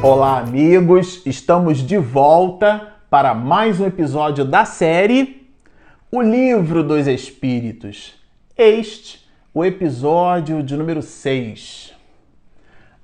Olá, amigos! Estamos de volta para mais um episódio da série O Livro dos Espíritos. Este, o episódio de número 6.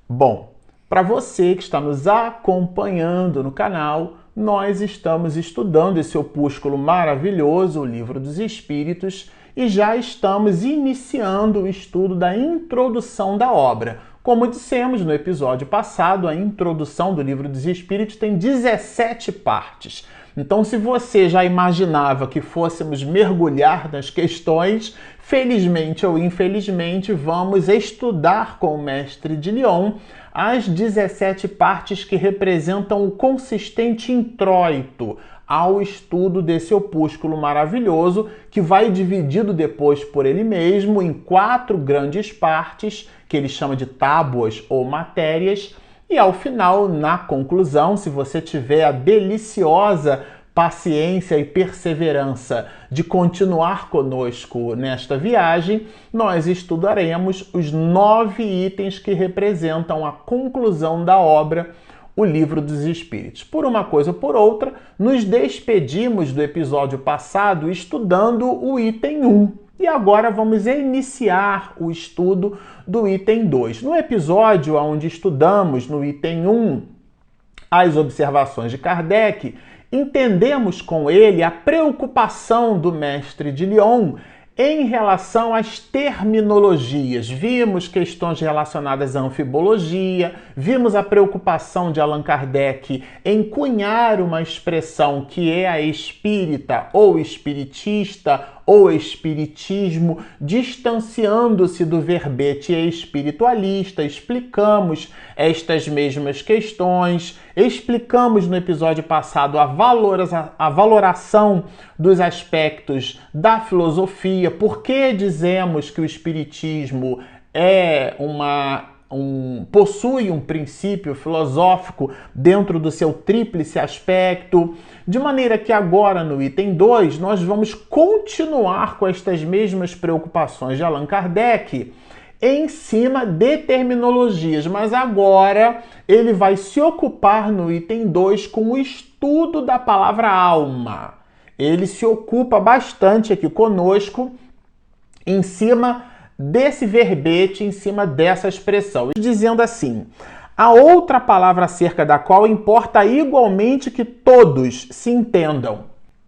Bom, para você que está nos acompanhando no canal, nós estamos estudando esse opúsculo maravilhoso, o Livro dos Espíritos, e já estamos iniciando o estudo da introdução da obra. Como dissemos no episódio passado, a introdução do Livro dos Espíritos tem 17 partes. Então, se você já imaginava que fôssemos mergulhar nas questões, felizmente ou infelizmente, vamos estudar com o mestre de Lyon as 17 partes que representam o consistente introito ao estudo desse opúsculo maravilhoso, que vai dividido depois por ele mesmo em 4 grandes partes, que ele chama de tábuas ou matérias, e ao final, na conclusão, se você tiver a deliciosa paciência e perseverança de continuar conosco nesta viagem, nós estudaremos os 9 itens que representam a conclusão da obra, o Livro dos Espíritos. Por uma coisa ou por outra, nos despedimos do episódio passado estudando o item 1. E agora vamos iniciar o estudo do item 2. No episódio onde estudamos, no item 1, as observações de Kardec, entendemos com ele a preocupação do mestre de Lyon em relação às terminologias. Vimos questões relacionadas à anfibologia, vimos a preocupação de Allan Kardec em cunhar uma expressão que é a espírita ou espiritista ou espiritismo, distanciando-se do verbete espiritualista. Explicamos estas mesmas questões, explicamos no episódio passado a valoração dos aspectos da filosofia, por que dizemos que o espiritismo possui um princípio filosófico dentro do seu tríplice aspecto, de maneira que agora no item 2 nós vamos continuar com estas mesmas preocupações de Allan Kardec em cima de terminologias, mas agora ele vai se ocupar no item 2 com o estudo da palavra alma. Ele se ocupa bastante aqui conosco em cima desse verbete, em cima dessa expressão, dizendo assim: a outra palavra acerca da qual importa igualmente que todos se entendam.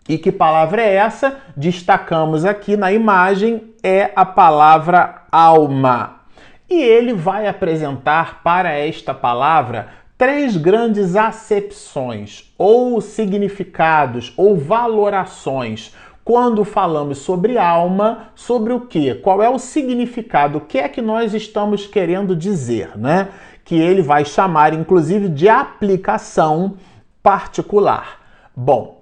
E que palavra é essa? Destacamos aqui na imagem, é a palavra alma. E ele vai apresentar para esta palavra 3 grandes acepções, ou significados, ou valorações. Quando falamos sobre alma, sobre o quê? Qual é o significado? O que é que nós estamos querendo dizer, né? Que ele vai chamar, inclusive, de aplicação particular. Bom,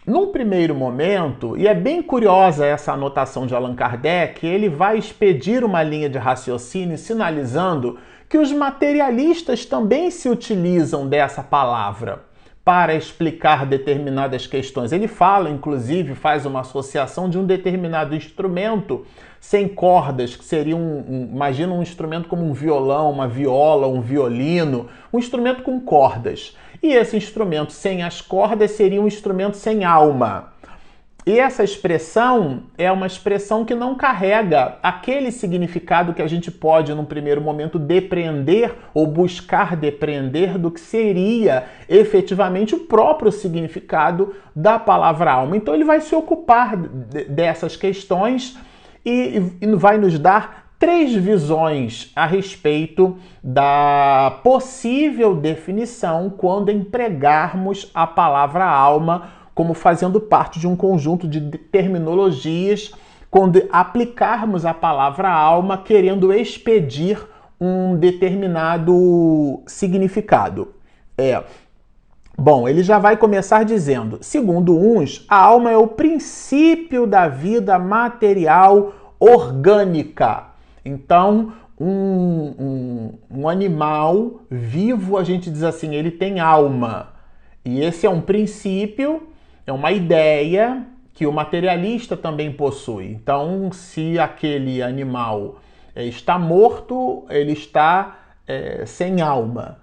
num primeiro momento, e é bem curiosa essa anotação de Allan Kardec, ele vai expedir uma linha de raciocínio sinalizando que os materialistas também se utilizam dessa palavra para explicar determinadas questões. Ele fala, inclusive, faz uma associação de um determinado instrumento sem cordas, que seria imagina um instrumento como um violão, uma viola, um violino, um instrumento com cordas. E esse instrumento sem as cordas seria um instrumento sem alma. E essa expressão é uma expressão que não carrega aquele significado que a gente pode, num primeiro momento, depreender ou buscar depreender do que seria efetivamente o próprio significado da palavra alma. Então ele vai se ocupar dessas questões e vai nos dar 3 visões a respeito da possível definição quando empregarmos a palavra alma como fazendo parte de um conjunto de terminologias, quando aplicarmos a palavra alma querendo expedir um determinado significado. Bom, ele já vai começar dizendo: segundo uns, a alma é o princípio da vida material orgânica. Então, um animal vivo, a gente diz assim, ele tem alma. E esse é um princípio, é uma ideia que o materialista também possui. Então, se aquele animal está morto, ele está sem alma.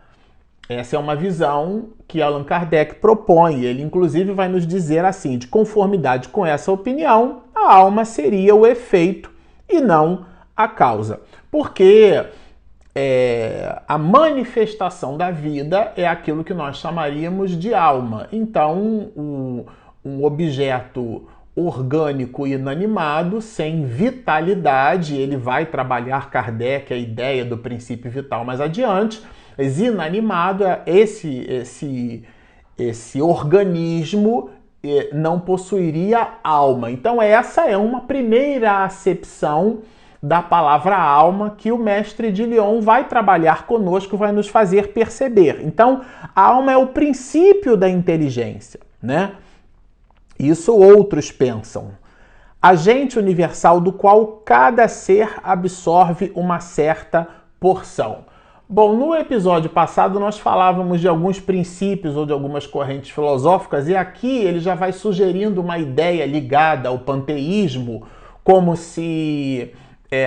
Essa é uma visão que Allan Kardec propõe. Ele, inclusive, vai nos dizer assim: de conformidade com essa opinião, a alma seria o efeito e não a causa. Porque a manifestação da vida é aquilo que nós chamaríamos de alma. Então, um objeto orgânico inanimado, sem vitalidade, ele vai trabalhar Kardec a ideia do princípio vital mais adiante, mas inanimado, esse organismo não possuiria alma. Então essa é uma primeira acepção da palavra alma que o mestre de Lyon vai trabalhar conosco, vai nos fazer perceber. Então a alma é o princípio da inteligência, né? Isso outros pensam. Agente universal do qual cada ser absorve uma certa porção. Bom, no episódio passado nós falávamos de alguns princípios ou de algumas correntes filosóficas e aqui ele já vai sugerindo uma ideia ligada ao panteísmo, como se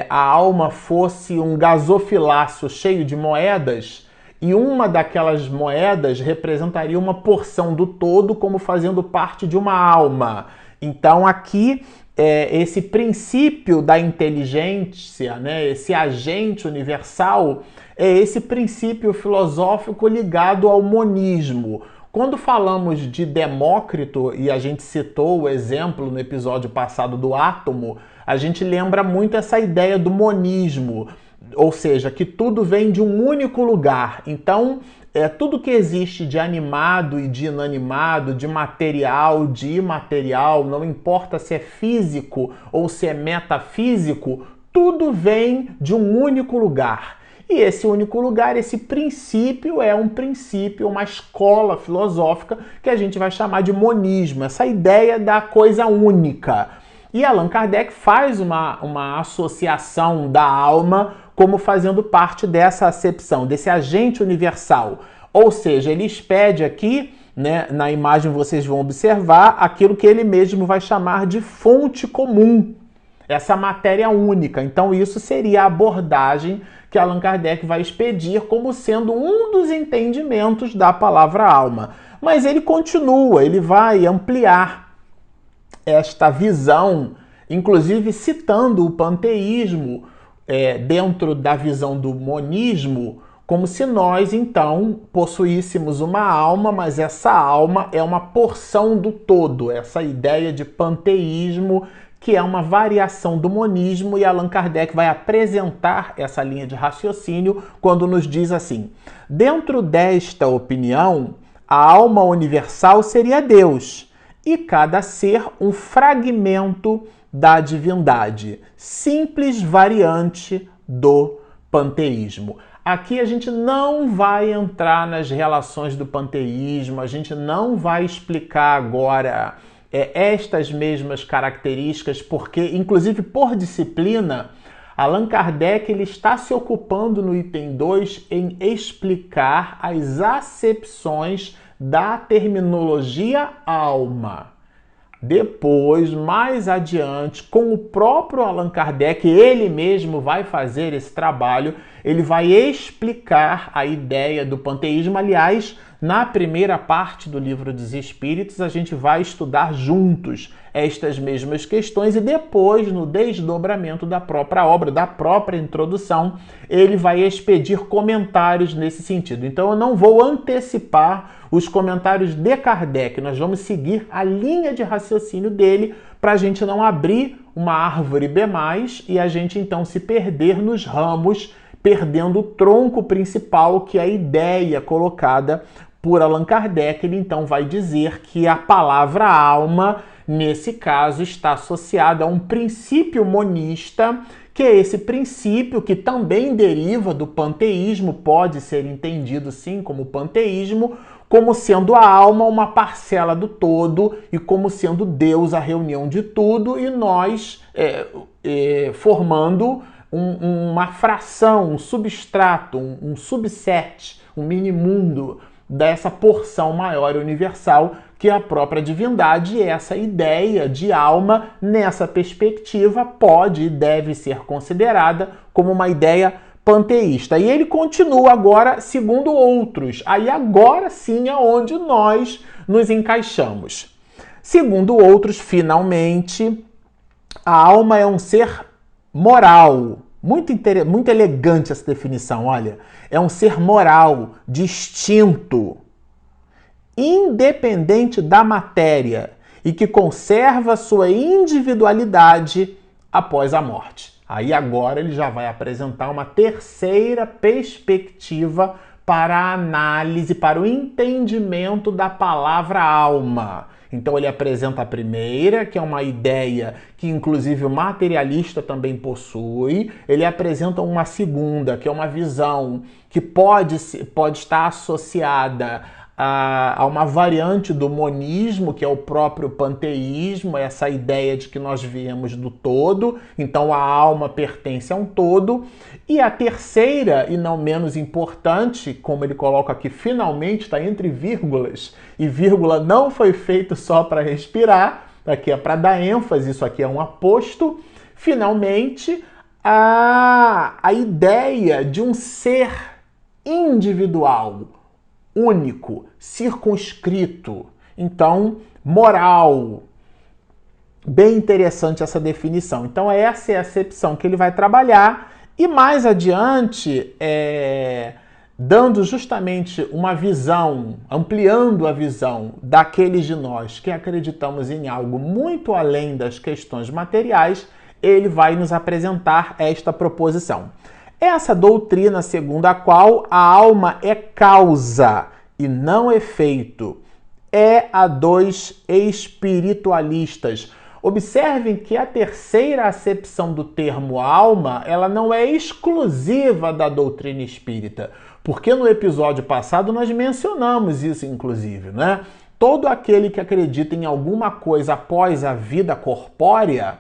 a alma fosse um gasofilácio cheio de moedas e uma daquelas moedas representaria uma porção do todo como fazendo parte de uma alma. Então aqui esse princípio da inteligência, né, esse agente universal, é esse princípio filosófico ligado ao monismo. Quando falamos de Demócrito, e a gente citou o exemplo no episódio passado do átomo, a gente lembra muito essa ideia do monismo, ou seja, que tudo vem de um único lugar. Então, tudo que existe de animado e de inanimado, de material, de imaterial, não importa se é físico ou se é metafísico, tudo vem de um único lugar. E esse único lugar, esse princípio é um princípio, uma escola filosófica que a gente vai chamar de monismo, essa ideia da coisa única. E Allan Kardec faz uma associação da alma como fazendo parte dessa acepção, desse agente universal. Ou seja, ele expede aqui, né, na imagem vocês vão observar, aquilo que ele mesmo vai chamar de fonte comum, essa matéria única. Então isso seria a abordagem que Allan Kardec vai expedir como sendo um dos entendimentos da palavra alma. Mas ele continua, ele vai ampliar esta visão, inclusive citando o panteísmo dentro da visão do monismo, como se nós, então, possuíssemos uma alma, mas essa alma é uma porção do todo, essa ideia de panteísmo, que é uma variação do monismo, e Allan Kardec vai apresentar essa linha de raciocínio quando nos diz assim: dentro desta opinião, a alma universal seria Deus, e cada ser um fragmento da divindade, simples variante do panteísmo. Aqui a gente não vai entrar nas relações do panteísmo, a gente não vai explicar agora estas mesmas características, porque, inclusive por disciplina, Allan Kardec ele está se ocupando no item 2 em explicar as acepções da terminologia alma. Depois, mais adiante, com o próprio Allan Kardec, ele mesmo vai fazer esse trabalho, ele vai explicar a ideia do panteísmo. Aliás, na primeira parte do Livro dos Espíritos, a gente vai estudar juntos estas mesmas questões e depois, no desdobramento da própria obra, da própria introdução, ele vai expedir comentários nesse sentido. Então eu não vou antecipar os comentários de Kardec, nós vamos seguir a linha de raciocínio dele para a gente não abrir uma árvore B+, e a gente então se perder nos ramos, perdendo o tronco principal, que é a ideia colocada por Allan Kardec. Ele então vai dizer que a palavra alma, nesse caso, está associada a um princípio monista, que é esse princípio que também deriva do panteísmo, pode ser entendido sim como panteísmo, como sendo a alma uma parcela do todo e como sendo Deus a reunião de tudo e nós formando uma fração, um substrato, um subset, um mini-mundo dessa porção maior e universal que é a própria divindade. E essa ideia de alma, nessa perspectiva, pode e deve ser considerada como uma ideia panteísta. E ele continua agora segundo outros. Aí agora sim é onde nós nos encaixamos. Segundo outros, finalmente, a alma é um ser moral. Muito elegante essa definição, olha. É um ser moral, distinto, independente da matéria e que conserva sua individualidade após a morte. Aí agora ele já vai apresentar uma terceira perspectiva para a análise, para o entendimento da palavra alma. Então ele apresenta a primeira, que é uma ideia que inclusive o materialista também possui. Ele apresenta uma segunda, que é uma visão que pode estar associada a uma variante do monismo, que é o próprio panteísmo, essa ideia de que nós viemos do todo, então a alma pertence a um todo. E a terceira, e não menos importante, como ele coloca aqui, finalmente está entre vírgulas, e vírgula não foi feito só para respirar, aqui é para dar ênfase, isso aqui é um aposto. Finalmente, a ideia de um ser individual, único, circunscrito, então moral. Bem interessante essa definição. Então essa é a acepção que ele vai trabalhar e mais adiante, dando justamente uma visão, ampliando a visão daqueles de nós que acreditamos em algo muito além das questões materiais, ele vai nos apresentar esta proposição. Essa doutrina segundo a qual a alma é causa e não efeito, é a dos espiritualistas. Observem que a terceira acepção do termo alma, ela não é exclusiva da doutrina espírita, porque no episódio passado nós mencionamos isso, inclusive, né? Todo aquele que acredita em alguma coisa após a vida corpórea,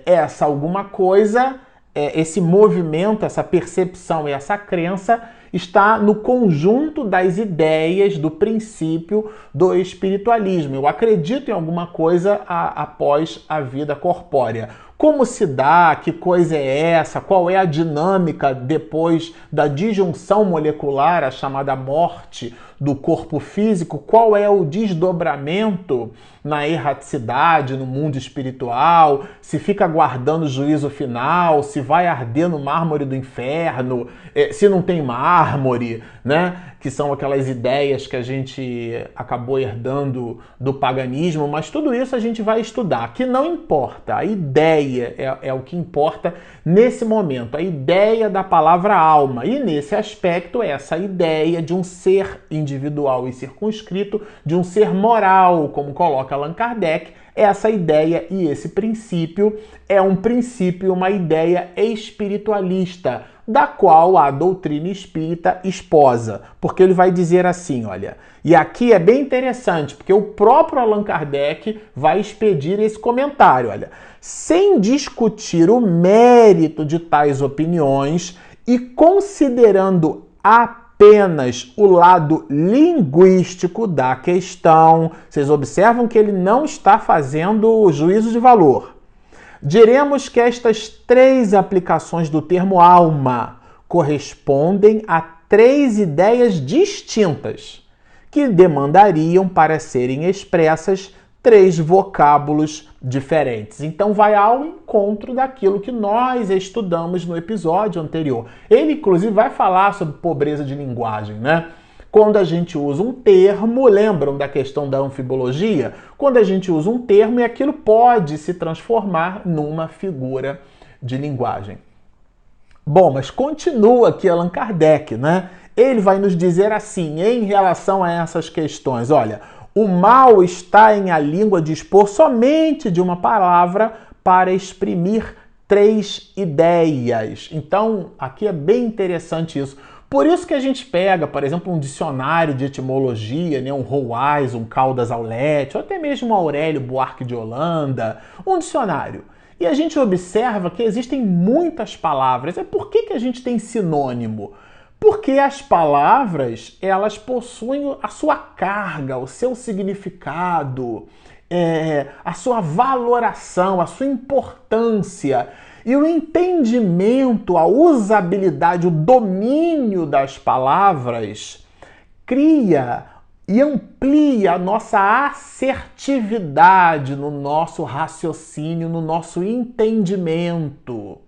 essa alguma coisa, esse movimento, essa percepção e essa crença está no conjunto das ideias do princípio do espiritualismo. Eu acredito em alguma coisa após a vida corpórea. Como se dá? Que coisa é essa? Qual é a dinâmica depois da disjunção molecular, a chamada morte do corpo físico? Qual é o desdobramento na erraticidade, no mundo espiritual? Se fica aguardando o juízo final? Se vai arder no mármore do inferno? Se não tem mármore, né? Que são aquelas ideias que a gente acabou herdando do paganismo, mas tudo isso a gente vai estudar, que não importa, a ideia é o que importa nesse momento, a ideia da palavra alma, e nesse aspecto essa ideia de um ser individual e circunscrito, de um ser moral, como coloca Allan Kardec, essa ideia e esse princípio é um princípio, uma ideia espiritualista, da qual a doutrina espírita esposa. Porque ele vai dizer assim, olha, e aqui é bem interessante, porque o próprio Allan Kardec vai expedir esse comentário, olha, sem discutir o mérito de tais opiniões e considerando apenas o lado linguístico da questão, vocês observam que ele não está fazendo juízo de valor. Diremos que estas três aplicações do termo alma correspondem a três ideias distintas, que demandariam, para serem expressas, três vocábulos diferentes. Então vai ao encontro daquilo que nós estudamos no episódio anterior. Ele, inclusive, vai falar sobre pobreza de linguagem, né? Quando a gente usa um termo, lembram da questão da anfibologia? Quando a gente usa um termo e aquilo pode se transformar numa figura de linguagem. Bom, mas continua aqui Allan Kardec, né? Ele vai nos dizer assim, em relação a essas questões, olha, o mal está em a língua dispor somente de uma palavra para exprimir três ideias. Então, aqui é bem interessante isso. Por isso que a gente pega, por exemplo, um dicionário de etimologia, né, um Roais, um Caldas Aulete, ou até mesmo um Aurélio Buarque de Holanda, um dicionário. E a gente observa que existem muitas palavras. Por que a gente tem sinônimo? Porque as palavras, elas possuem a sua carga, o seu significado, a sua valoração, a sua importância. E o entendimento, a usabilidade, o domínio das palavras cria e amplia a nossa assertividade no nosso raciocínio, no nosso entendimento.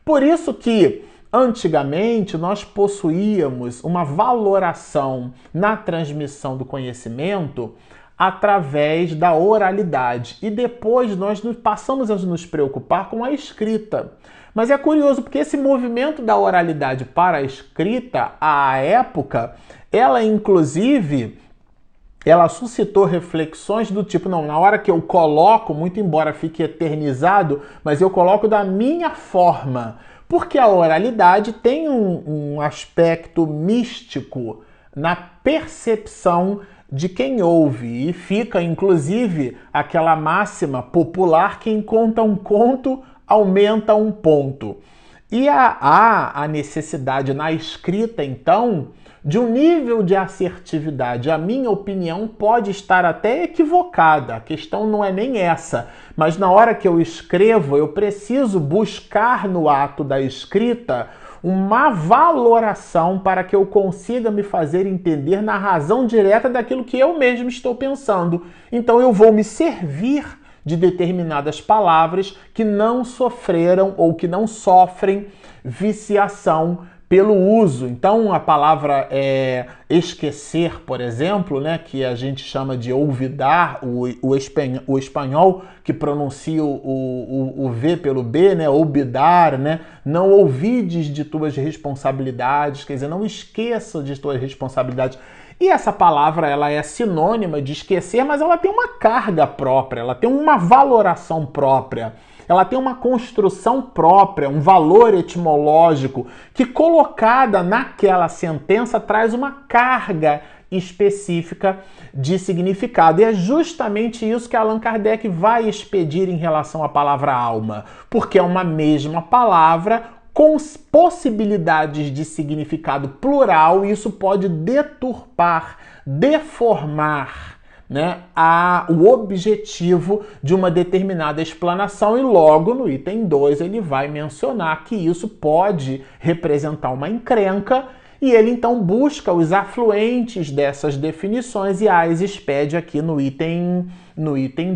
Por isso que, antigamente, nós possuíamos uma valoração na transmissão do conhecimento através da oralidade. E depois nós passamos a nos preocupar com a escrita. Mas é curioso porque esse movimento da oralidade para a escrita, à época, ela inclusive suscitou reflexões do tipo, não, na hora que eu coloco, muito embora fique eternizado, mas eu coloco da minha forma. Porque a oralidade tem um aspecto místico na percepção de quem ouve. E fica, inclusive, aquela máxima popular: quem conta um conto aumenta um ponto. E há a necessidade na escrita, então, de um nível de assertividade. A minha opinião pode estar até equivocada, a questão não é nem essa, mas na hora que eu escrevo, eu preciso buscar no ato da escrita uma valoração para que eu consiga me fazer entender na razão direta daquilo que eu mesmo estou pensando. Então eu vou me servir de determinadas palavras que não sofreram ou que não sofrem viciação pelo uso. Então a palavra esquecer, por exemplo, né, que a gente chama de olvidar, o espanhol que pronuncia o V pelo B, né, olvidar, né, não ouvides de tuas responsabilidades, quer dizer, não esqueça de tuas responsabilidades. E essa palavra, ela é sinônima de esquecer, mas ela tem uma carga própria, ela tem uma valoração própria. Ela tem uma construção própria, um valor etimológico que, colocada naquela sentença, traz uma carga específica de significado. E é justamente isso que Allan Kardec vai expedir em relação à palavra alma, porque é uma mesma palavra com possibilidades de significado plural, e isso pode deturpar, deformar, né, o objetivo de uma determinada explanação, e logo no item 2 ele vai mencionar que isso pode representar uma encrenca, e ele então busca os afluentes dessas definições e as expede aqui no item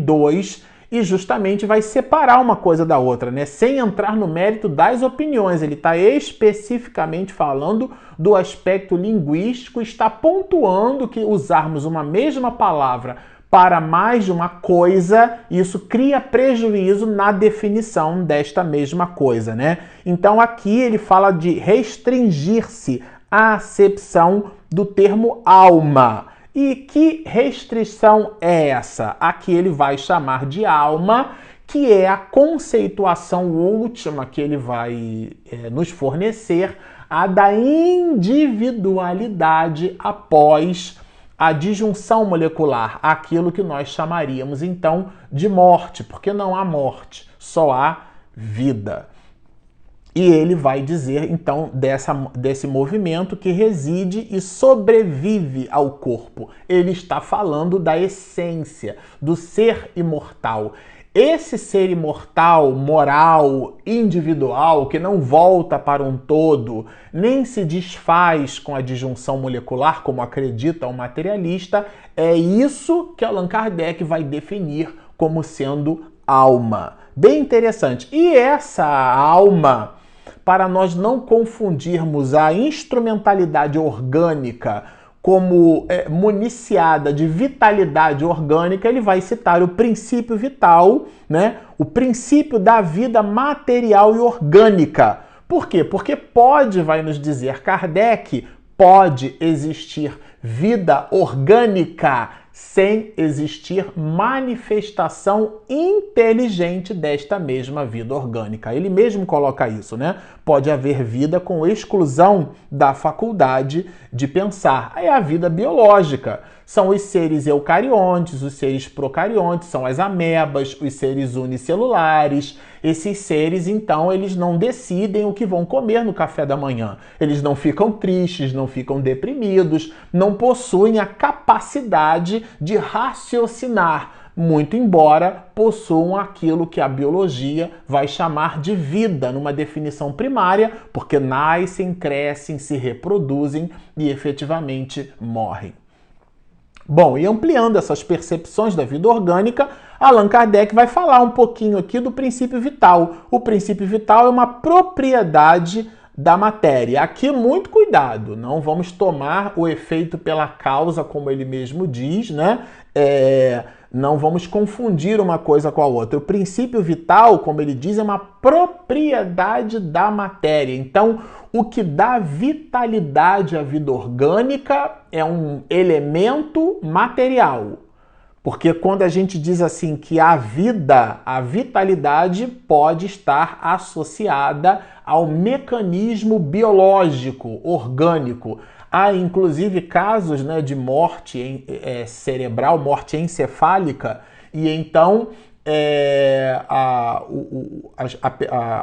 2, e justamente vai separar uma coisa da outra, né? Sem entrar no mérito das opiniões. Ele está especificamente falando do aspecto linguístico, está pontuando que usarmos uma mesma palavra para mais de uma coisa, isso cria prejuízo na definição desta mesma coisa, né? Então aqui ele fala de restringir-se à acepção do termo alma. E que restrição é essa? Aqui ele vai chamar de alma, que é a conceituação última que ele vai nos fornecer, a da individualidade após a disjunção molecular, aquilo que nós chamaríamos então de morte, porque não há morte, só há vida. E ele vai dizer, então, desse movimento que reside e sobrevive ao corpo. Ele está falando da essência, do ser imortal. Esse ser imortal, moral, individual, que não volta para um todo, nem se desfaz com a disjunção molecular, como acredita o materialista, é isso que Allan Kardec vai definir como sendo alma. Bem interessante. E essa alma, para nós não confundirmos a instrumentalidade orgânica como municiada de vitalidade orgânica, ele vai citar o princípio vital, né? O princípio da vida material e orgânica. Por quê? Porque vai nos dizer Kardec, pode existir vida orgânica sem existir manifestação inteligente desta mesma vida orgânica. Ele mesmo coloca isso, né? Pode haver vida com exclusão da faculdade de pensar. Aí a vida biológica. São os seres eucariontes, os seres procariontes, são as amebas, os seres unicelulares. Esses seres, então, eles não decidem o que vão comer no café da manhã. Eles não ficam tristes, não ficam deprimidos, não possuem a capacidade de raciocinar. muito embora possuam aquilo que a biologia vai chamar de vida numa definição primária, porque nascem, crescem, se reproduzem e efetivamente morrem. Bom, e ampliando essas percepções da vida orgânica, Allan Kardec vai falar um pouquinho aqui do princípio vital. O princípio vital é uma propriedade da matéria. Aqui, muito cuidado, não vamos tomar o efeito pela causa, como ele mesmo diz, né? Não vamos confundir uma coisa com a outra. O princípio vital, como ele diz, é uma propriedade da matéria. Então, o que dá vitalidade à vida orgânica é um elemento material. Porque quando a gente diz assim que a vida, a vitalidade pode estar associada ao mecanismo biológico, orgânico. Há inclusive casos, né, de morte cerebral, morte encefálica, e então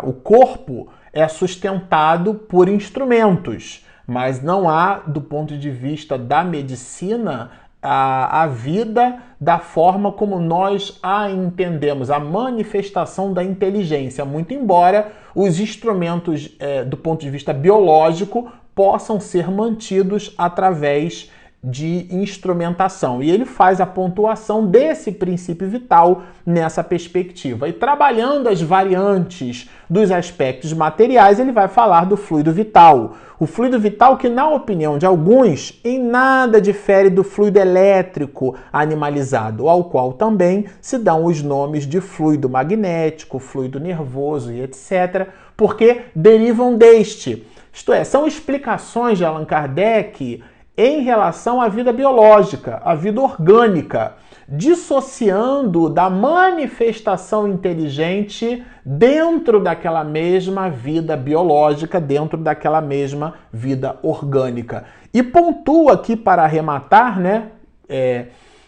o corpo é sustentado por instrumentos, mas não há, do ponto de vista da medicina, a vida da forma como nós a entendemos, a manifestação da inteligência, muito embora os instrumentos, do ponto de vista biológico, possam ser mantidos através de instrumentação. E ele faz a pontuação desse princípio vital nessa perspectiva. E trabalhando as variantes dos aspectos materiais, ele vai falar do fluido vital. O fluido vital que, na opinião de alguns, em nada difere do fluido elétrico animalizado, ao qual também se dão os nomes de fluido magnético, fluido nervoso e etc., porque derivam deste. Isto é, são explicações de Allan Kardec em relação à vida biológica, à vida orgânica, dissociando da manifestação inteligente dentro daquela mesma vida biológica, dentro daquela mesma vida orgânica. E pontua aqui para arrematar, né,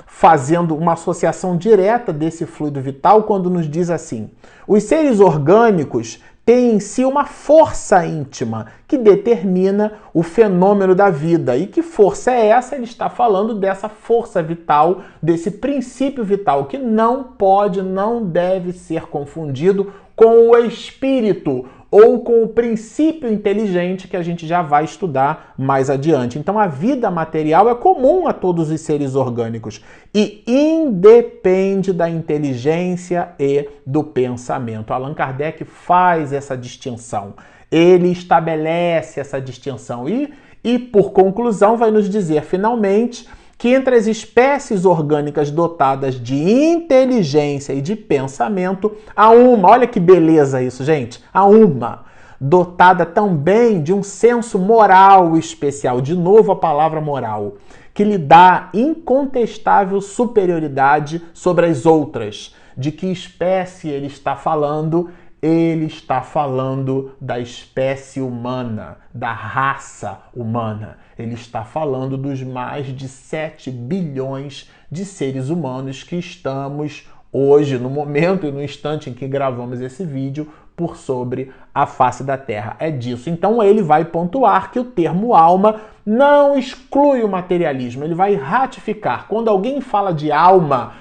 fazendo uma associação direta desse fluido vital quando nos diz assim: os seres orgânicos tem em si uma força íntima que determina o fenômeno da vida. E que força é essa? Ele está falando dessa força vital, desse princípio vital, que não pode, não deve ser confundido com o espírito ou com o princípio inteligente que a gente já vai estudar mais adiante. Então a vida material é comum a todos os seres orgânicos e independe da inteligência e do pensamento. Allan Kardec faz essa distinção, ele estabelece essa distinção e por conclusão vai nos dizer finalmente que entre as espécies orgânicas dotadas de inteligência e de pensamento, há uma, olha que beleza isso, gente, há uma dotada também de um senso moral especial, de novo a palavra moral, que lhe dá incontestável superioridade sobre as outras. De que espécie ele está falando? Ele está falando da espécie humana, da raça humana. Ele está falando dos mais de 7 bilhões de seres humanos que estamos hoje, no momento e no instante em que gravamos esse vídeo, por sobre a face da Terra. É disso. Então ele vai pontuar que o termo alma não exclui o materialismo. Ele vai ratificar. Quando alguém fala de alma,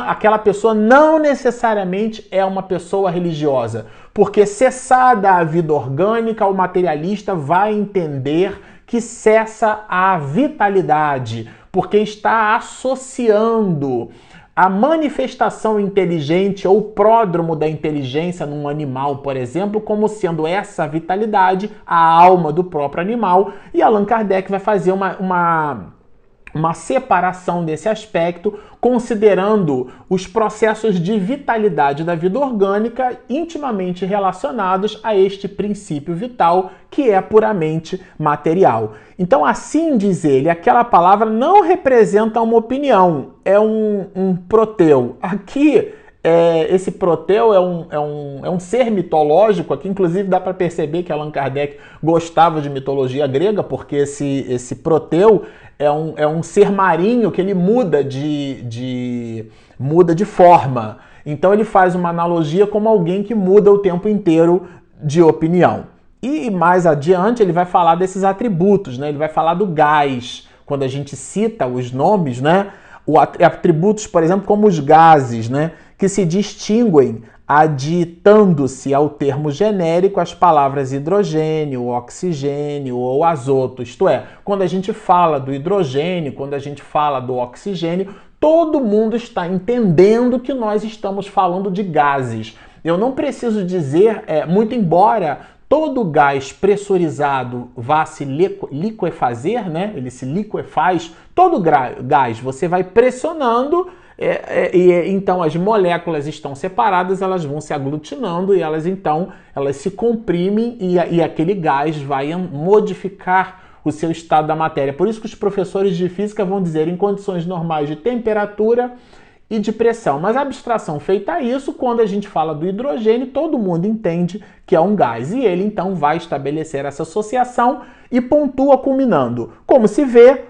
aquela pessoa não necessariamente é uma pessoa religiosa, porque cessada a vida orgânica, o materialista vai entender que cessa a vitalidade, porque está associando a manifestação inteligente ou pródromo da inteligência num animal, por exemplo, como sendo essa vitalidade a alma do próprio animal. E Allan Kardec vai fazer uma separação desse aspecto, considerando os processos de vitalidade da vida orgânica intimamente relacionados a este princípio vital, que é puramente material. Então, assim diz ele, aquela palavra não representa uma opinião, é um proteu. Aqui, esse proteu é um ser mitológico. Aqui, inclusive, dá para perceber que Allan Kardec gostava de mitologia grega, porque esse proteu é um ser marinho que ele muda de forma. Então ele faz uma analogia como alguém que muda o tempo inteiro de opinião. E mais adiante ele vai falar desses atributos, né? Ele vai falar do gás. Quando a gente cita os nomes, né? Atributos, por exemplo, como os gases, né, que se distinguem aditando-se ao termo genérico as palavras hidrogênio, oxigênio ou azoto. Isto é, quando a gente fala do hidrogênio, quando a gente fala do oxigênio, todo mundo está entendendo que nós estamos falando de gases. Eu não preciso dizer, muito embora todo gás pressurizado vá se liquefazer, né? Ele se liquefaz, todo gás você vai pressionando, então as moléculas estão separadas, elas vão se aglutinando e elas se comprimem e aquele gás vai modificar o seu estado da matéria. Por isso que os professores de física vão dizer em condições normais de temperatura e de pressão. Mas a abstração feita a isso, quando a gente fala do hidrogênio, todo mundo entende que é um gás. E ele então vai estabelecer essa associação e pontua culminando. Como se vê,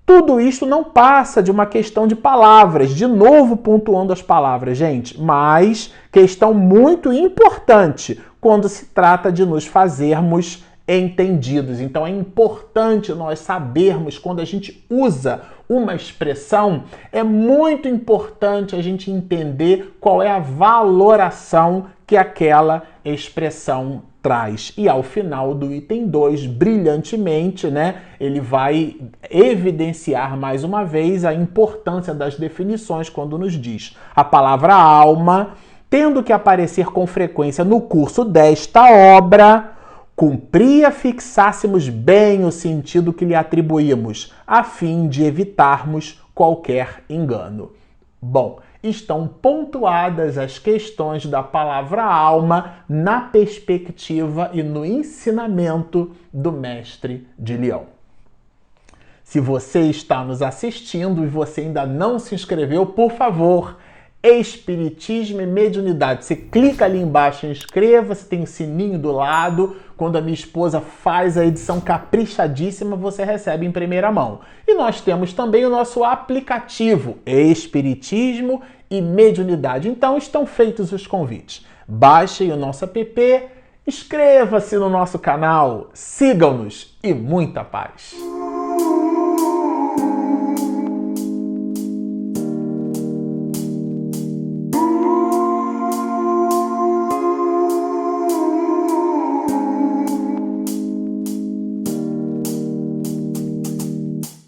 tudo isso não passa de uma questão de palavras. De novo pontuando as palavras, gente. Mas questão muito importante quando se trata de nos fazermos entendidos. Então é importante nós sabermos quando a gente usa uma expressão, é muito importante a gente entender qual é a valoração que aquela expressão traz. E ao final do item 2, brilhantemente, né, ele vai evidenciar mais uma vez a importância das definições quando nos diz a palavra alma, tendo que aparecer com frequência no curso desta obra, cumpria fixássemos bem o sentido que lhe atribuímos, a fim de evitarmos qualquer engano. Bom, estão pontuadas as questões da palavra alma na perspectiva e no ensinamento do mestre de Lyon. Se você está nos assistindo e você ainda não se inscreveu, por favor, Espiritismo e Mediunidade. Você clica ali embaixo em inscreva-se, tem o sininho do lado. Quando a minha esposa faz a edição caprichadíssima, você recebe em primeira mão. E nós temos também o nosso aplicativo Espiritismo e Mediunidade. Então estão feitos os convites. Baixem o nosso app, inscreva-se no nosso canal, sigam-nos e muita paz.